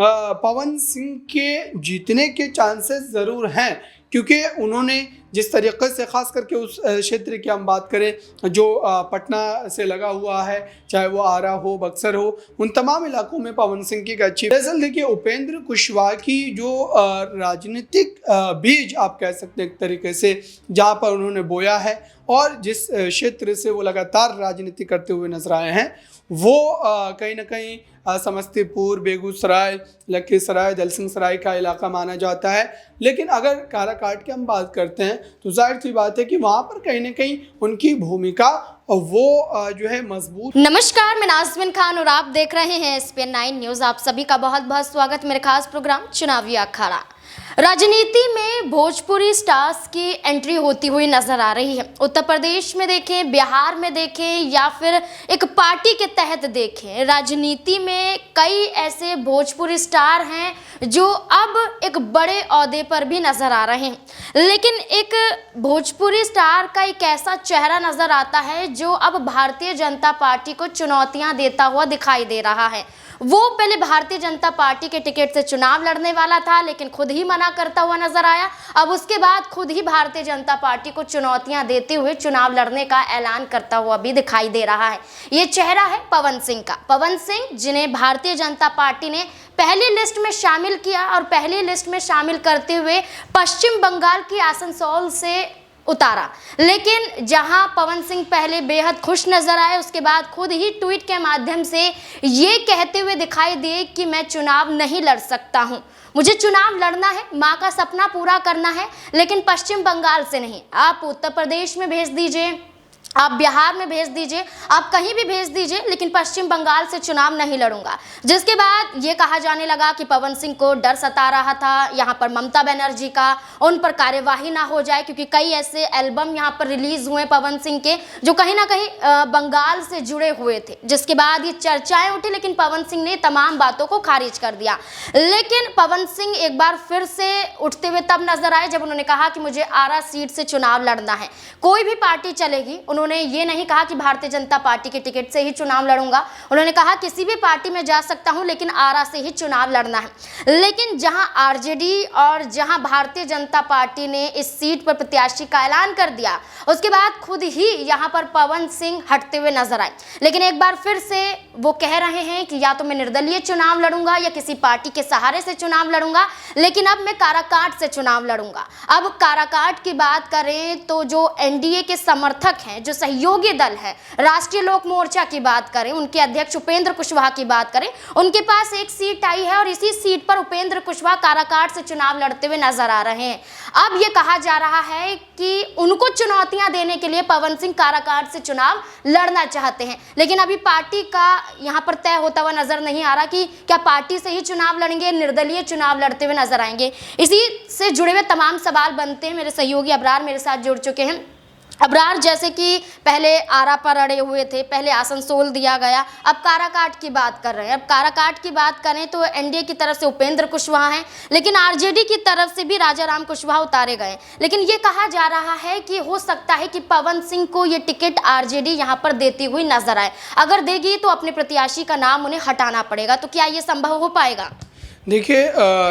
पवन सिंह के जीतने के चांसेस ज़रूर हैं, क्योंकि उन्होंने जिस तरीके से ख़ास करके उस क्षेत्र की हम बात करें जो पटना से लगा हुआ है, चाहे वो आरा हो, बक्सर हो, उन तमाम इलाकों में पवन सिंह की एक अच्छी। दरअसल देखिए, उपेंद्र कुशवाहा की जो राजनीतिक बीज आप कह सकते हैं एक तरीके से, जहाँ पर उन्होंने बोया है और जिस क्षेत्र से वो लगातार राजनीति करते हुए नजर आए हैं, वो कहीं ना कहीं समस्तीपुर, बेगूसराय, लखीसराय, दलसिंहसराय का इलाका माना जाता है। लेकिन अगर काराकाट की हम बात करते हैं तो जाहिर सी बात है कि वहाँ पर कहीं ना कहीं उनकी भूमिका वो जो है मजबूत। नमस्कार, मैं नाज़मीन खान और आप देख रहे हैं SPN 9 न्यूज़। आप सभी का बहुत बहुत स्वागत मेरे खास प्रोग्राम चुनावी अखाड़ा। राजनीति में भोजपुरी स्टार्स की एंट्री होती हुई नजर आ रही है। उत्तर प्रदेश में देखें, बिहार में देखें या फिर एक पार्टी के तहत देखें, राजनीति में कई ऐसे भोजपुरी स्टार हैं जो अब एक बड़े ओहदे पर भी नजर आ रहे हैं। लेकिन एक भोजपुरी स्टार का एक ऐसा चेहरा नजर आता है जो अब भारतीय जनता पार्टी को चुनौतियां देता हुआ दिखाई दे रहा है। वो पहले भारतीय जनता पार्टी के टिकट से चुनाव लड़ने वाला था, लेकिन खुद ही मना करता हुआ नजर आया। अब उसके बाद खुद ही भारतीय जनता पार्टी को चुनौतियां देते हुए चुनाव लड़ने का ऐलान करता हुआ भी दिखाई दे रहा है। ये चेहरा है पवन सिंह का। पवन सिंह, जिन्हें भारतीय जनता पार्टी ने पहली लिस्ट में शामिल किया और पहली लिस्ट में शामिल करते हुए पश्चिम बंगाल की आसनसोल से उतारा। लेकिन जहां पवन सिंह पहले बेहद खुश नजर आए, उसके बाद खुद ही ट्वीट के माध्यम से ये कहते हुए दिखाई दिए कि मैं चुनाव नहीं लड़ सकता हूं, मुझे चुनाव लड़ना है, मां का सपना पूरा करना है, लेकिन पश्चिम बंगाल से नहीं। आप उत्तर प्रदेश में भेज दीजिए, आप बिहार में भेज दीजिए, आप कहीं भी भेज दीजिए, लेकिन पश्चिम बंगाल से चुनाव नहीं लड़ूंगा। जिसके बाद ये कहा जाने लगा कि पवन सिंह को डर सता रहा था यहाँ पर ममता बनर्जी का, उन पर कार्यवाही ना हो जाए, क्योंकि कई ऐसे एल्बम यहाँ पर रिलीज हुए पवन सिंह के जो कहीं ना कहीं बंगाल से जुड़े हुए थे। जिसके बाद ये चर्चाएं उठी, लेकिन पवन सिंह ने तमाम बातों को खारिज कर दिया। लेकिन पवन सिंह एक बार फिर से उठते हुए तब नजर आए जब उन्होंने कहा कि मुझे आरा सीट से चुनाव लड़ना है, कोई भी पार्टी चलेगी। उन्होंने ये नहीं कहा कि भारतीय जनता पार्टी के टिकट से ही चुनाव लड़ूंगा, उन्होंने कहा किसी भी पार्टी में जा सकता हूं, लेकिन आरा से ही चुनाव लड़ना है। लेकिन जहां आरजेडी और जहां भारतीय जनता पार्टी ने इस सीट पर प्रत्याशी का ऐलान कर दिया, उसके बाद खुद ही यहां पर पवन सिंह हटते हुए नजर आए। लेकिन एक बार फिर से वो कह रहे हैं कि या तो मैं निर्दलीय चुनाव लड़ूंगा या किसी पार्टी के सहारे से चुनाव लड़ूंगा, लेकिन अब मैं काराकाट से चुनाव लड़ूंगा। अब काराकाट की बात करें तो जो एनडीए के समर्थक हैं, जो सहयोगी दल है, राष्ट्रीय लोक मोर्चा की बात करें, उनके अध्यक्ष उपेंद्र कुशवाहा की बात करें, उनके पास एक सीट आई है और इसी सीट पर उपेंद्र कुशवाहा काराकाट से चुनाव लड़ते हुए नजर आ रहे हैं। अब ये कहा जा रहा है कि उनको चुनौतियां देने के लिए पवन सिंह काराकाट से चुनाव लड़ना चाहते हैं, लेकिन अभी पार्टी का यहां पर तय होता हुआ नजर नहीं आ रहा कि क्या पार्टी से ही चुनाव लड़ेंगे, निर्दलीय चुनाव लड़ते हुए नजर आएंगे। इसी से जुड़े हुए तमाम सवाल बनते हैं। मेरे सहयोगी अबरार मेरे साथ जुड़ चुके हैं। अबरार, जैसे कि पहले आरा पर अड़े हुए थे, पहले आसनसोल दिया गया, अब काराकाट की बात कर रहे हैं। अब काराकाट की बात करें तो एनडीए की तरफ से उपेंद्र कुशवाहा हैं, लेकिन आरजेडी की तरफ से भी राजाराम कुशवाहा उतारे गए। लेकिन ये कहा जा रहा है कि हो सकता है कि पवन सिंह को ये टिकट आरजेडी यहां पर देती हुई नजर आए। अगर देगी तो अपने प्रत्याशी का नाम उन्हें हटाना पड़ेगा। तो क्या ये संभव हो पाएगा? देखिए,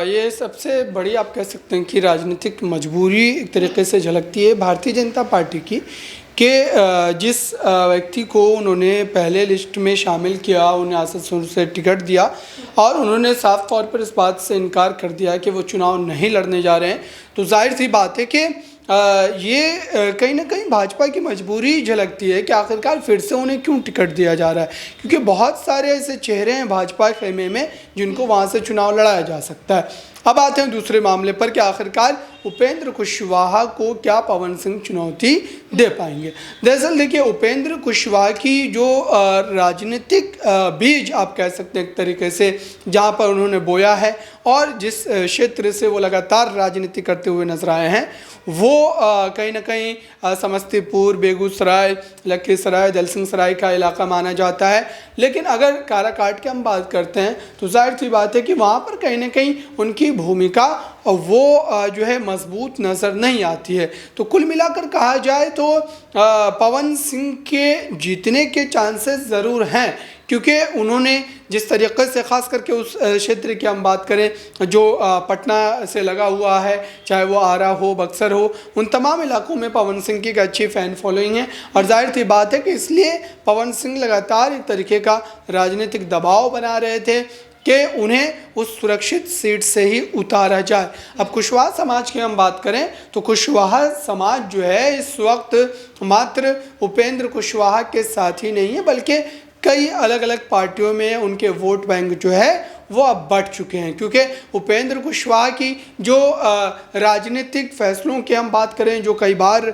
ये सबसे बड़ी आप कह सकते हैं कि राजनीतिक मजबूरी एक तरीके से झलकती है भारतीय जनता पार्टी की, कि जिस व्यक्ति को उन्होंने पहले लिस्ट में शामिल किया, उन्हें आसनसोल से टिकट दिया और उन्होंने साफ तौर पर इस बात से इनकार कर दिया कि वो चुनाव नहीं लड़ने जा रहे हैं, तो जाहिर सी बात है कि ये कहीं ना कहीं भाजपा की मजबूरी झलकती है कि आखिरकार फिर से उन्हें क्यों टिकट दिया जा रहा है, क्योंकि बहुत सारे ऐसे चेहरे हैं भाजपा खेमे में जिनको वहाँ से चुनाव लड़ाया जा सकता है। अब आते हैं दूसरे मामले पर कि आखिरकार उपेंद्र कुशवाहा को क्या पवन सिंह चुनौती दे पाएंगे। दरअसल देखिए, उपेंद्र कुशवाहा की जो राजनीतिक बीज आप कह सकते हैं एक तरीके से, जहाँ पर उन्होंने बोया है और जिस क्षेत्र से वो लगातार राजनीति करते हुए नजर आए हैं, वो कहीं ना कहीं समस्तीपुर, बेगूसराय, लखीसराय, दलसिंहसराय का इलाका माना जाता है। लेकिन अगर काराकाट की हम बात करते हैं तो जाहिर सी बात है कि वहाँ पर कहीं ना कहीं उनकी उनकी भूमिका वो जो है मजबूत नज़र नहीं आती है। तो कुल मिलाकर कहा जाए तो पवन सिंह के जीतने के चांसेस ज़रूर हैं, क्योंकि उन्होंने जिस तरीक़े से ख़ास करके उस क्षेत्र की हम बात करें जो पटना से लगा हुआ है, चाहे वो आरा हो, बक्सर हो, उन तमाम इलाकों में पवन सिंह की एक अच्छी फ़ैन फॉलोइंग है। और जाहिर सी बात है कि इसलिए पवन सिंह लगातार एक तरीके का राजनीतिक दबाव बना रहे थे कि उन्हें उस सुरक्षित सीट से ही उतारा जाए। अब कुशवाहा समाज की हम बात करें तो कुशवाहा समाज जो है इस वक्त मात्र उपेंद्र कुशवाहा के साथ ही नहीं है, बल्कि कई अलग अलग पार्टियों में उनके वोट बैंक जो है वो अब बढ़ चुके हैं। क्योंकि उपेंद्र कुशवाहा की जो राजनीतिक फैसलों की हम बात करें, जो कई बार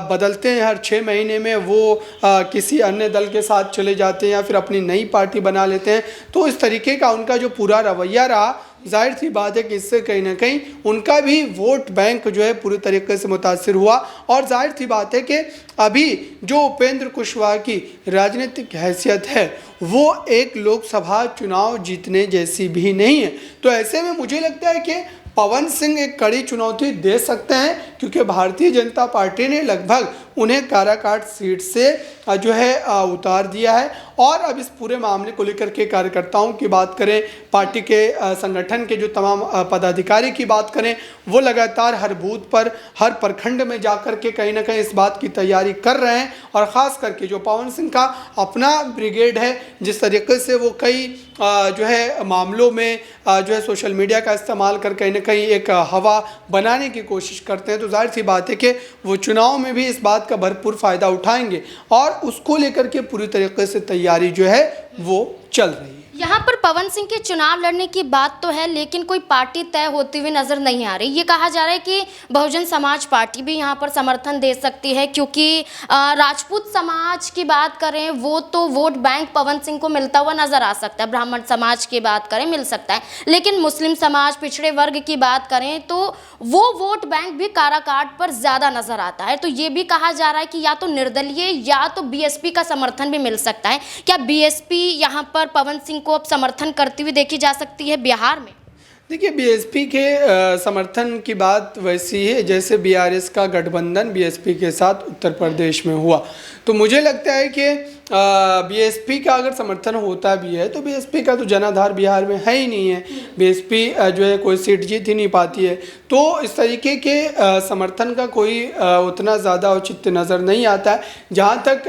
बदलते हैं, हर 6 महीने में वो किसी अन्य दल के साथ चले जाते हैं या फिर अपनी नई पार्टी बना लेते हैं, तो इस तरीके का उनका जो पूरा रवैया रहा, जाहिर सी बात है कि इससे कहीं ना कहीं उनका भी वोट बैंक जो है पूरी तरीके से मुतासिर हुआ। और जाहिर सी बात है कि अभी जो उपेंद्र कुशवाहा की राजनीतिक हैसियत है वो एक लोकसभा चुनाव जीतने जैसी भी नहीं है। तो ऐसे में मुझे लगता है कि पवन सिंह एक कड़ी चुनौती दे सकते हैं, क्योंकि भारतीय जनता पार्टी ने लगभग उन्हें काराकाट सीट से जो है उतार दिया है। और अब इस पूरे मामले को लेकर के कार्यकर्ताओं की बात करें, पार्टी के संगठन के जो तमाम पदाधिकारी की बात करें, वो लगातार हर बूथ पर, हर प्रखंड में जाकर के कहीं ना कहीं इस बात की तैयारी कर रहे हैं। और ख़ास करके जो पवन सिंह का अपना ब्रिगेड है, जिस तरीके से वो कई जो है मामलों में जो है सोशल मीडिया का इस्तेमाल कर कहीं ना कहीं एक हवा बनाने की कोशिश करते हैं, तो जाहिर सी बात है कि वो चुनाव में भी इस बात का भरपूर फ़ायदा उठाएंगे और उसको लेकर के पूरी तरीके से तैयारी जो है वो चल रही है। यहाँ पर पवन सिंह के चुनाव लड़ने की बात तो है, लेकिन कोई पार्टी तय होती हुई नजर नहीं आ रही। ये कहा जा रहा है कि बहुजन समाज पार्टी भी यहाँ पर समर्थन दे सकती है, क्योंकि राजपूत समाज की बात करें वो तो वोट बैंक पवन सिंह को मिलता हुआ नजर आ सकता है, ब्राह्मण समाज की बात करें मिल सकता है, लेकिन मुस्लिम समाज, पिछड़े वर्ग की बात करें तो वो वोट बैंक भी काराकाट पर ज़्यादा नजर आता है। तो ये भी कहा जा रहा है कि या तो निर्दलीय या तो बीएसपी का समर्थन भी मिल सकता है। क्या बीएसपी यहाँ पर पवन सिंह को अब समर्थन करती हुई देखी जा सकती है बिहार में? देखिए, बीएसपी के समर्थन की बात वैसी है जैसे बीआरएस का गठबंधन बीएसपी के साथ उत्तर प्रदेश में हुआ। तो मुझे लगता है कि बीएसपी का अगर समर्थन होता भी है तो बीएसपी का तो जनाधार बिहार में है ही नहीं है, बीएसपी जो है कोई सीट जीत ही नहीं पाती है। तो इस तरीके के समर्थन का कोई उतना ज़्यादा औचित्य नज़र नहीं आता है। जहाँ तक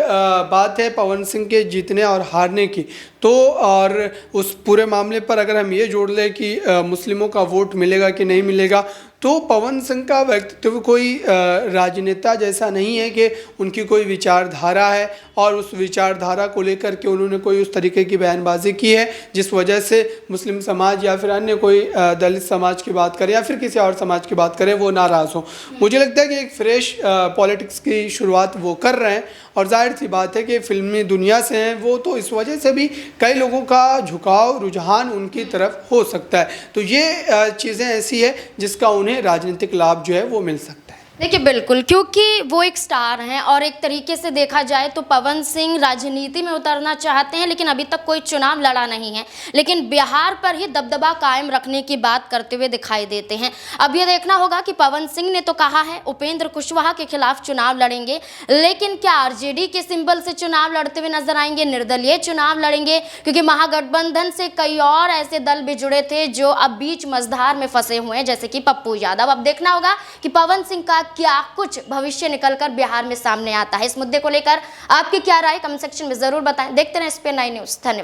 बात है पवन सिंह के जीतने और हारने की, तो और उस पूरे मामले पर अगर हम ये जोड़ लें कि मुस्लिमों का वोट मिलेगा कि नहीं मिलेगा, तो पवन सिंह का व्यक्तित्व कोई राजनेता जैसा नहीं है कि उनकी कोई विचारधारा है और उस विचारधारा को लेकर के उन्होंने कोई उस तरीके की बयानबाजी की है जिस वजह से मुस्लिम समाज या फिर अन्य कोई दलित समाज की बात करें या फिर किसी और समाज की बात करें वो नाराज़ हो। मुझे लगता है कि एक फ्रेश पॉलिटिक्स की शुरुआत वो कर रहे हैं और जाहिर सी बात है कि फिल्मी दुनिया से हैं वो, तो इस वजह से भी कई लोगों का झुकाव, रुझान उनकी तरफ हो सकता है। तो ये चीज़ें ऐसी है जिसका उन्हें राजनीतिक लाभ जो है वो मिल सकता है। देखिए बिल्कुल, क्योंकि वो एक स्टार हैं और एक तरीके से देखा जाए तो पवन सिंह राजनीति में उतरना चाहते हैं, लेकिन अभी तक कोई चुनाव लड़ा नहीं है, लेकिन बिहार पर ही दबदबा कायम रखने की बात करते हुए दिखाई देते हैं। अब ये देखना होगा कि पवन सिंह ने तो कहा है उपेंद्र कुशवाहा के खिलाफ चुनाव लड़ेंगे, लेकिन क्या आरजेडी के सिंबल से चुनाव लड़ते हुए नजर आएंगे, निर्दलीय चुनाव लड़ेंगे? क्योंकि महागठबंधन से कई और ऐसे दल भी जुड़े थे जो अब बीच मझधार में फंसे हुए हैं, जैसे कि पप्पू यादव। अब देखना होगा कि पवन सिंह का क्या कुछ भविष्य निकलकर बिहार में सामने आता है। इस मुद्दे को लेकर आपकी क्या राय, कमेंट सेक्शन में जरूर बताएं। देखते रहें SPN9 न्यूज़। धन्यवाद।